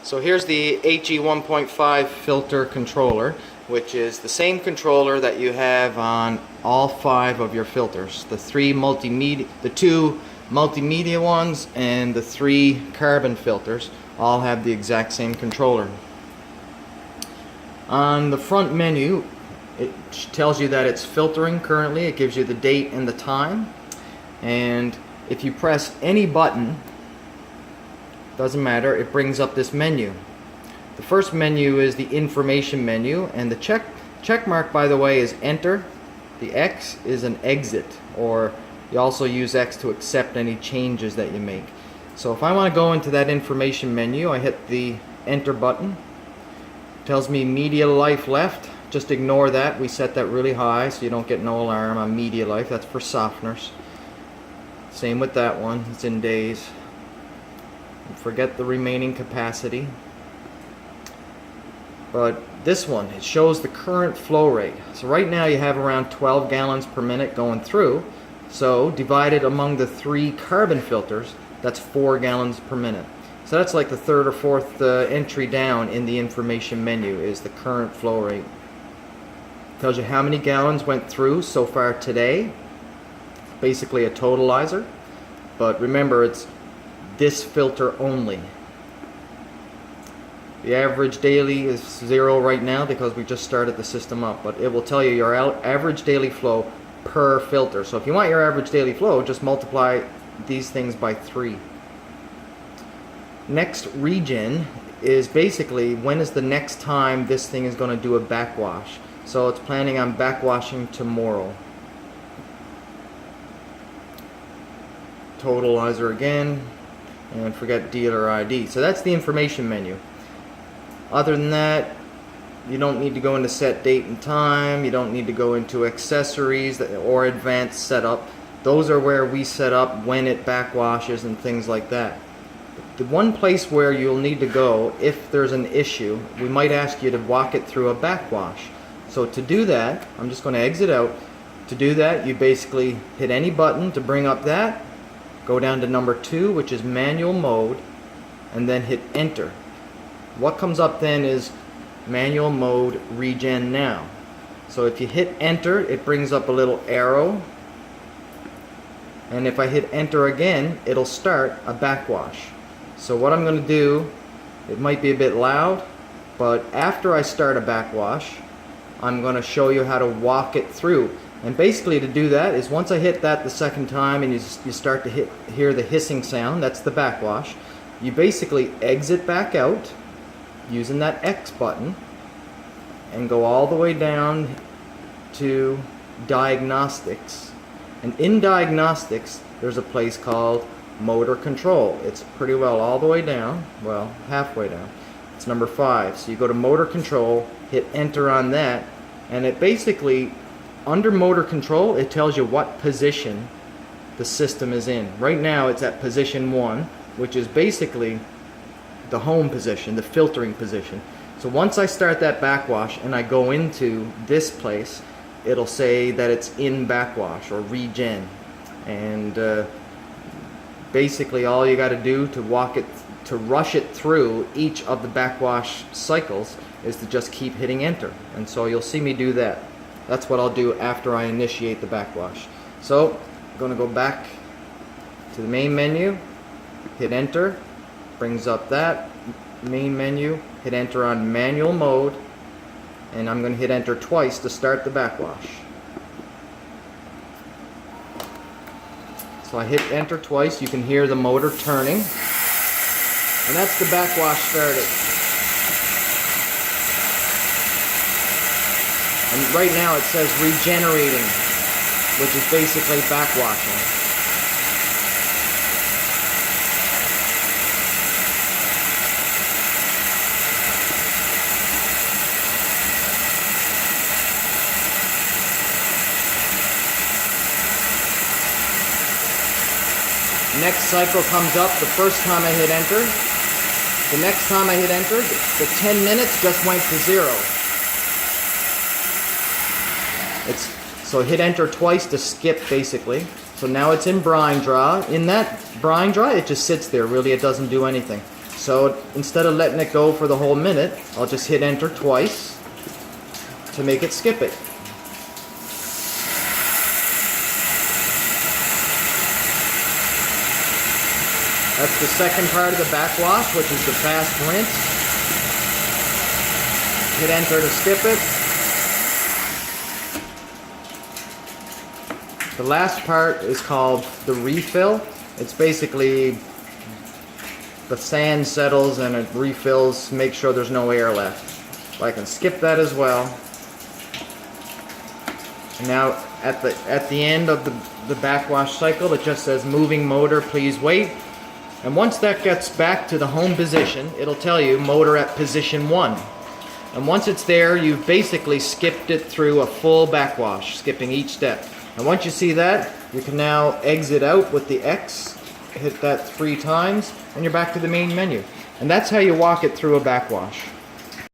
So here's the HE 1.5 filter controller, which is the same controller that you have on all 5 of your filters. The 2 multimedia ones and the 3 carbon filters all have the exact same controller. On the front menu, it tells you that it's filtering currently. It gives you the date and the time. And if you press any button, doesn't matter, it brings up this menu. The first menu is the information menu, and the check mark, by the way, is enter. The X is an exit, or you also use X to accept any changes that you make. So if I want to go into that information menu, I hit the enter button. It tells me media life left. Just ignore that. We set that really high so you don't get no alarm on media life. That's for softeners. Same with that one. It's in days. Forget the remaining capacity. But this one, it shows the current flow rate. So right now you have around 12 gallons per minute going through. So divided among the 3 carbon filters, that's 4 gallons per minute. So that's like the 3rd or 4th entry down in the information menu is the current flow rate. Tells you how many gallons went through so far today. Basically a totalizer. But remember, it's this filter only. The average daily is 0 right now because we just started the system up, but it will tell you your average daily flow per filter. So if you want your average daily flow, just multiply these things by 3. Next regen is basically when is the next time this thing is going to do a backwash. So it's planning on backwashing tomorrow. Totalizer again. And forget dealer ID. So that's the information menu. Other than that, you don't need to go into set date and time. You don't need to go into accessories or advanced setup. Those are where we set up when it backwashes and things like that. The one place where you'll need to go if there's an issue, we might ask you to walk it through a backwash. So to do that, I'm just going to exit out. To do that, you basically hit any button to bring up that. Go down to number 2, which is manual mode, and then hit enter. What comes up then is manual mode regen now. So if you hit enter, it brings up a little arrow, and if I hit enter again, it'll start a backwash. So what I'm going to do, it might be a bit loud, but after I start a backwash, I'm going to show you how to walk it through. And basically to do that is once I hit that the second time and you start to hear the hissing sound, that's the backwash, you basically exit back out using that X button and go all the way down to diagnostics. And in diagnostics there's a place called motor control. It's pretty well all the way down, well halfway down. It's number 5. So you go to motor control, hit enter on that, and it basically under motor control, it tells you what position the system is in. Right now it's at position 1, which is basically the home position, the filtering position. So once I start that backwash and I go into this place, it'll say that it's in backwash or regen. And basically all you got to do to rush it through each of the backwash cycles is to just keep hitting enter. And so you'll see me do that. That's what I'll do after I initiate the backwash. So I'm going to go back to the main menu, hit enter, brings up that main menu, hit enter on manual mode, and I'm going to hit enter twice to start the backwash. So I hit enter twice, you can hear the motor turning, and that's the backwash started. And right now it says regenerating, which is basically backwashing. Next cycle comes up the first time I hit enter. The next time I hit enter, the 10 minutes just went to 0. So hit enter twice to skip basically. So now it's in brine draw. In that brine draw, it just sits there. Really, it doesn't do anything. So instead of letting it go for the whole minute, I'll just hit enter twice to make it skip it. That's the second part of the backwash, which is the fast rinse. Hit enter to skip it. The last part is called the refill. It's basically the sand settles and it refills, make sure there's no air left. So I can skip that as well. And now at the end of the backwash cycle, it just says moving motor, please wait. And once that gets back to the home position, it'll tell you motor at position 1. And once it's there, you've basically skipped it through a full backwash, skipping each step. And once you see that, you can now exit out with the X, hit that 3 times, and you're back to the main menu. And that's how you walk it through a backwash.